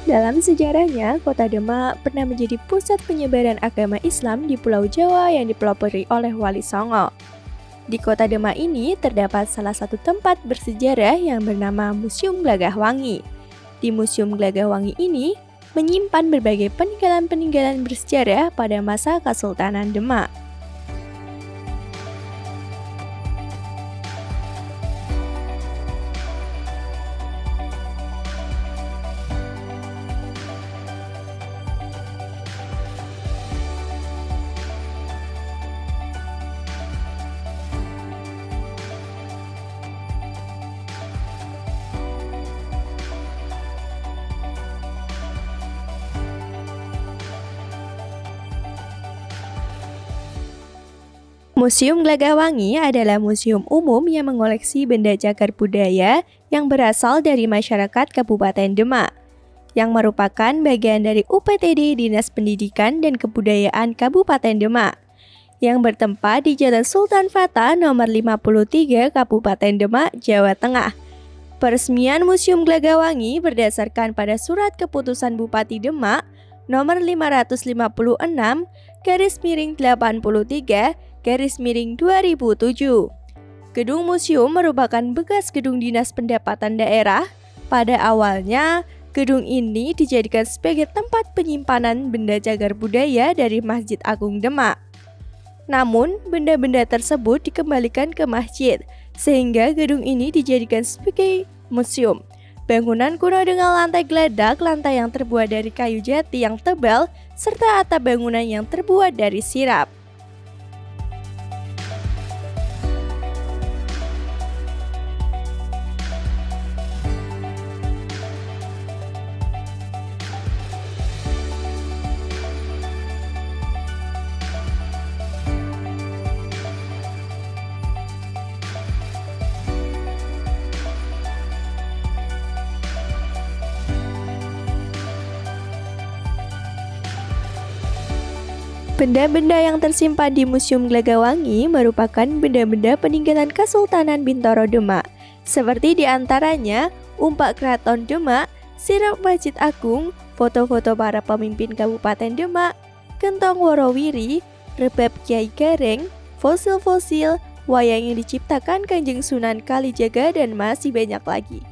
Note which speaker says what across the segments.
Speaker 1: Dalam sejarahnya, kota Demak pernah menjadi pusat penyebaran agama Islam di Pulau Jawa yang dipelopori oleh Wali Songo. Di kota Demak ini terdapat salah satu tempat bersejarah yang bernama Museum Glagah Wangi. Di Museum Glagah Wangi ini menyimpan berbagai peninggalan-peninggalan bersejarah pada masa Kesultanan Demak. Museum Glagah Wangi adalah museum umum yang mengoleksi benda cagar budaya yang berasal dari masyarakat Kabupaten Demak, yang merupakan bagian dari UPTD Dinas Pendidikan dan Kebudayaan Kabupaten Demak, yang bertempat di Jalan Sultan Hatta nomor 53 Kabupaten Demak, Jawa Tengah. Peresmian Museum Glagah Wangi berdasarkan pada Surat Keputusan Bupati Demak nomor 556/83/2007. Gedung museum merupakan bekas gedung Dinas Pendapatan Daerah. Pada awalnya, gedung ini dijadikan sebagai tempat penyimpanan benda cagar budaya dari Masjid Agung Demak. Namun, benda-benda tersebut dikembalikan ke masjid, sehingga gedung ini dijadikan sebagai museum. Bangunan kuno dengan lantai geladak, lantai yang terbuat dari kayu jati yang tebal, serta atap bangunan yang terbuat dari sirap. Benda-benda yang tersimpan di Museum Glagah Wangi merupakan benda-benda peninggalan Kesultanan Bintoro Demak, seperti diantaranya umpak Keraton Demak, sirap Masjid Agung, foto-foto para pemimpin Kabupaten Demak, gentong Worowiri, rebab Kiai Gareng, fosil-fosil, wayang yang diciptakan Kanjeng Sunan Kalijaga, dan masih banyak lagi.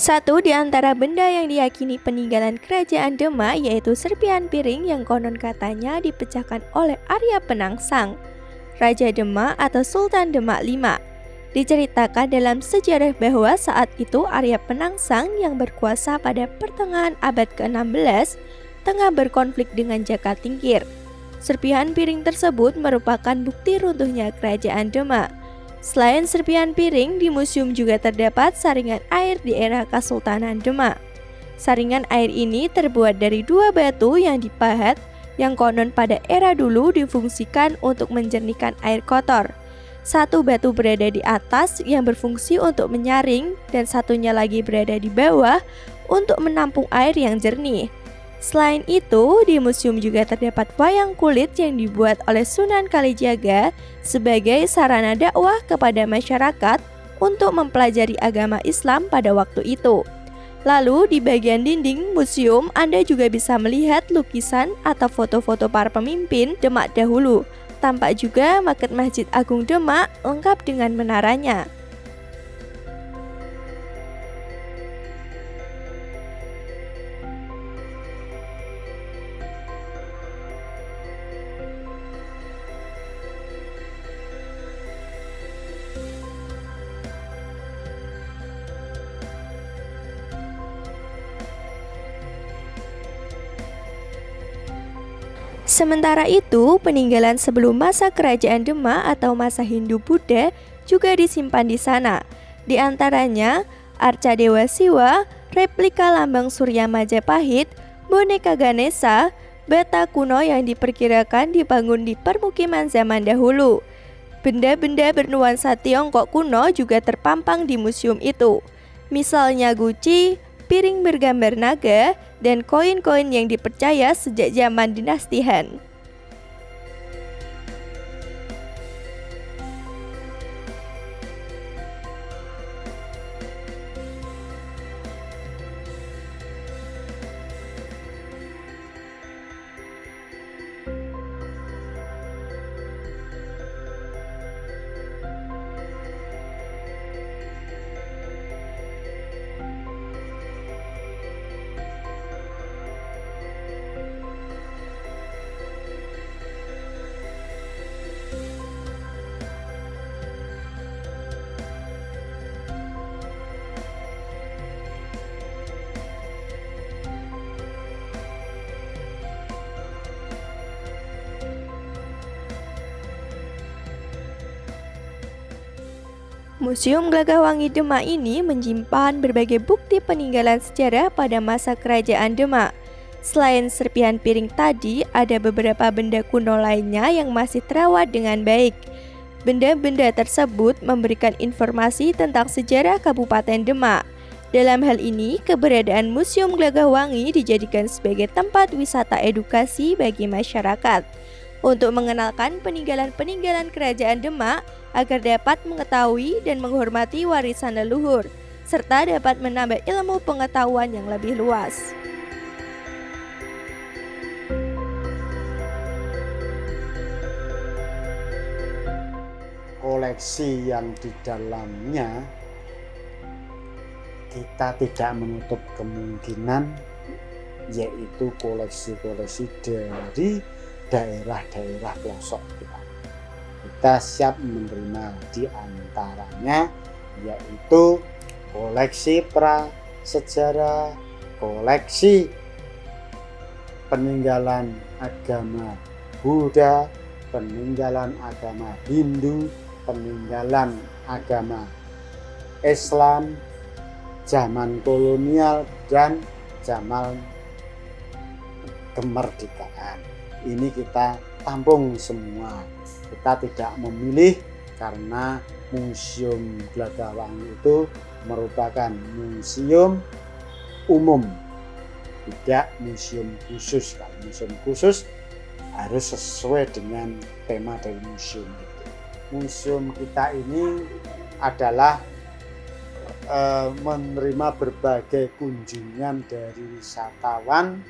Speaker 1: Satu di antara benda yang diyakini peninggalan kerajaan Demak yaitu serpihan piring yang konon katanya dipecahkan oleh Arya Penangsang, Raja Demak atau Sultan Demak V. Diceritakan dalam sejarah bahwa saat itu Arya Penangsang yang berkuasa pada pertengahan abad ke-16 tengah berkonflik dengan Jaka Tingkir. Serpihan piring tersebut merupakan bukti runtuhnya kerajaan Demak. Selain serpihan piring, di museum juga terdapat saringan air di era Kesultanan Demak. Saringan air ini terbuat dari dua batu yang dipahat, yang konon pada era dulu difungsikan untuk menjernihkan air kotor. Satu batu berada di atas yang berfungsi untuk menyaring, dan satunya lagi berada di bawah untuk menampung air yang jernih. Selain itu, di museum juga terdapat wayang kulit yang dibuat oleh Sunan Kalijaga sebagai sarana dakwah kepada masyarakat untuk mempelajari agama Islam pada waktu itu. Lalu, di bagian dinding museum, Anda juga bisa melihat lukisan atau foto-foto para pemimpin Demak dahulu. Tampak juga maket Masjid Agung Demak lengkap dengan menaranya. Sementara itu, peninggalan sebelum masa kerajaan Demak atau masa Hindu-Buddha juga disimpan di sana. Di antaranya, arca Dewa Siwa, replika lambang Surya Majapahit, boneka Ganesha, bata kuno yang diperkirakan dibangun di permukiman zaman dahulu. Benda-benda bernuansa Tiongkok kuno juga terpampang di museum itu. Misalnya guci, piring bergambar naga, dan koin-koin yang dipercaya sejak zaman dinasti Han. Museum Glagahwangi Demak ini menyimpan berbagai bukti peninggalan sejarah pada masa kerajaan Demak. Selain serpihan piring tadi, ada beberapa benda kuno lainnya yang masih terawat dengan baik. Benda-benda tersebut memberikan informasi tentang sejarah Kabupaten Demak. Dalam hal ini, keberadaan Museum Glagahwangi dijadikan sebagai tempat wisata edukasi bagi masyarakat untuk mengenalkan peninggalan-peninggalan kerajaan Demak agar dapat mengetahui dan menghormati warisan leluhur, serta dapat menambah ilmu pengetahuan yang lebih luas.
Speaker 2: Koleksi yang di dalamnya kita tidak menutup kemungkinan, yaitu koleksi-koleksi dari daerah-daerah pelosok kita. Kita siap menerima di antaranya yaitu koleksi prasejarah, koleksi peninggalan agama Buddha, peninggalan agama Hindu, peninggalan agama Islam, zaman kolonial dan zaman kemerdekaan. Ini kita tampung semua. Kita tidak memilih karena Museum Glagahwangi itu merupakan museum umum, tidak museum khusus. Kalau museum khusus harus sesuai dengan tema dari museum itu. Museum kita ini adalah menerima berbagai kunjungan dari wisatawan,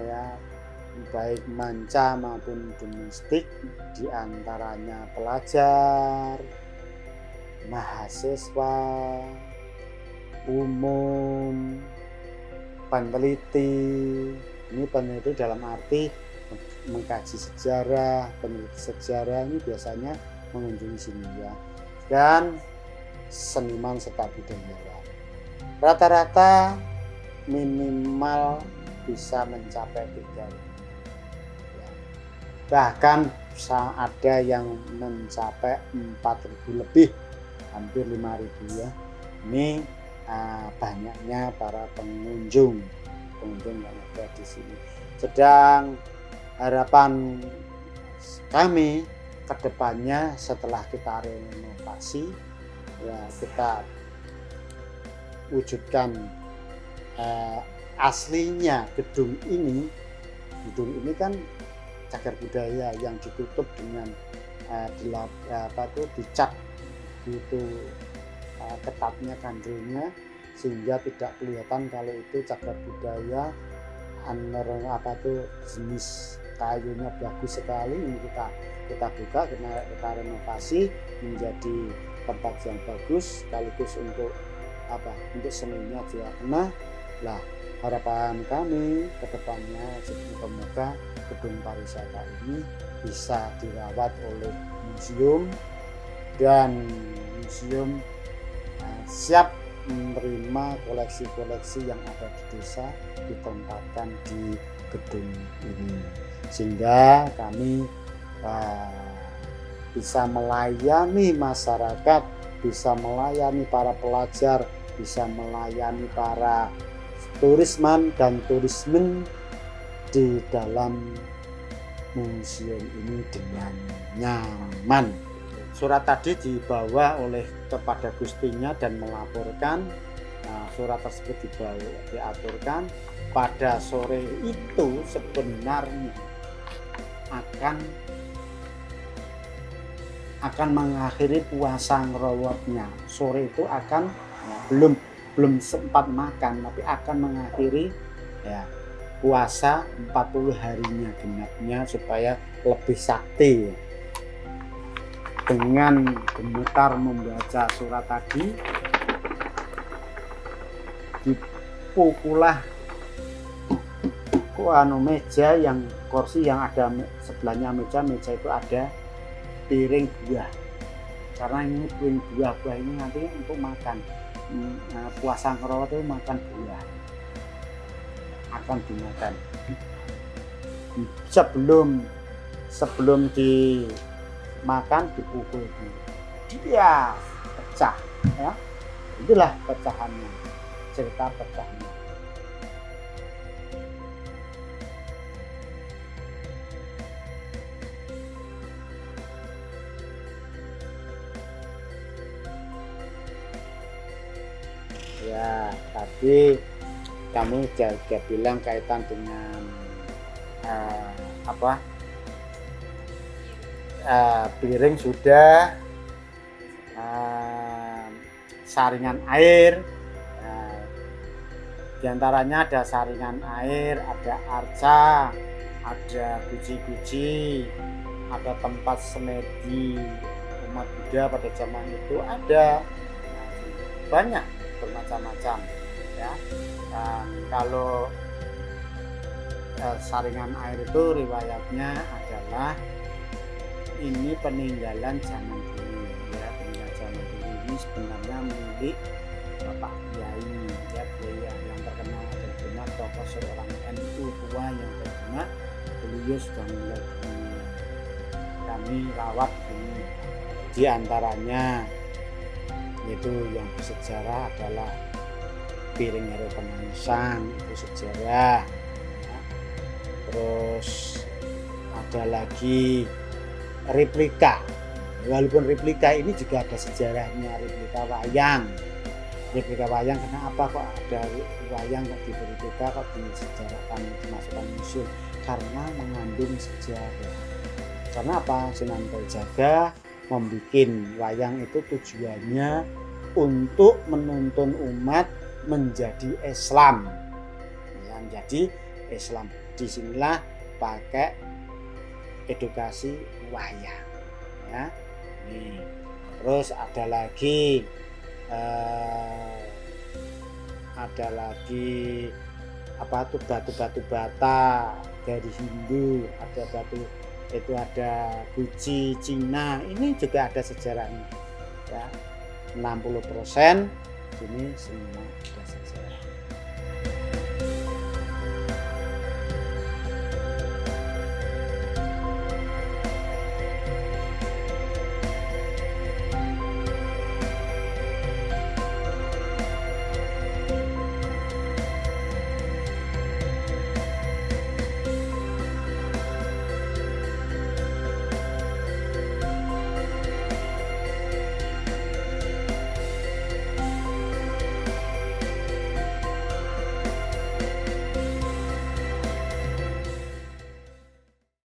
Speaker 2: ya, baik manca maupun domestik, diantaranya pelajar, mahasiswa, umum, peneliti. Ini peneliti dalam arti mengkaji sejarah, peneliti sejarah ini biasanya mengunjungi sini, ya, dan seniman serta budayawan. Rata-rata minimal bisa mencapai 3.000. Bahkan ada yang mencapai 4.000 lebih, hampir 5.000, ya. Ini banyaknya para pengunjung yang ada di sini. Sedang harapan kami ke depannya setelah kita renovasi, ya, kita wujudkan aslinya gedung ini. Gedung ini kan cagar budaya yang ditutup dengan dicat gitu ketatnya kandelnya, sehingga tidak kelihatan kalau itu cagar budaya. Jenis kayunya bagus sekali. Ini kita buka, kita renovasi menjadi tempat yang bagus, sekaligus untuk seninya juga kena. Lah, harapan kami ke depannya semoga gedung pariwisata ini bisa dirawat oleh museum, dan museum siap menerima koleksi-koleksi yang ada di desa ditempatkan di gedung ini, sehingga kami bisa melayani masyarakat, bisa melayani para pelajar, bisa melayani para turisman dan turismen di dalam museum ini dengan nyaman. Surat tadi dibawa oleh kepada Gustinya dan melaporkan. Surat tersebut diaturkan pada sore itu sebenarnya akan mengakhiri puasa ngerowotnya. Sore itu akan belum sempat makan, tapi akan mengakhiri ya puasa 40 harinya genapnya supaya lebih sakti. Dengan gemetar membaca surat tadi, dipukulah meja yang kursi yang ada sebelahnya meja itu ada piring buah, karena ini piring buah ini nanti untuk makan. Puasa ngerowot itu makan buah akan dimakan sebelum dimakan, dipukul dia pecah ya. Itulah pecahannya, cerita pecahnya. Ya, tadi kamu juga bilang kaitan dengan piring sudah, saringan air. Diantaranya ada saringan air, ada arca, ada guci-guci, ada tempat semedi umat Buddha pada zaman itu ada banyak bermacam-macam ya. Dan kalau saringan air itu riwayatnya adalah ini peninggalan zaman dulu ya. Peninggalan zaman dulu ini sebenarnya milik Bapak Kiai ya, Kiai yang terkenal dan benar, tokoh seorang NU tua yang terkenal. Beliau sudah meninggal dunia, kami rawat ini. Di antaranya yaitu yang bersejarah adalah piring Hero Penangsang, itu sejarah ya. Terus ada lagi replika, walaupun replika ini juga ada sejarahnya. Replika wayang kenapa kok ada wayang kok diberi replika, kok disejarahkan, dimasukkan museum? Karena mengandung sejarah. Karena apa? Sunan Kalijaga membuat wayang itu tujuannya untuk menuntun umat menjadi Islam ya, menjadi Islam. Disinilah pakai edukasi wayang ya. Nih, terus ada lagi apa tuh batu bata dari Hindu, ada batu itu, ada guci Cina, ini juga ada sejarahnya ya. 60% ini semua ada sejarah.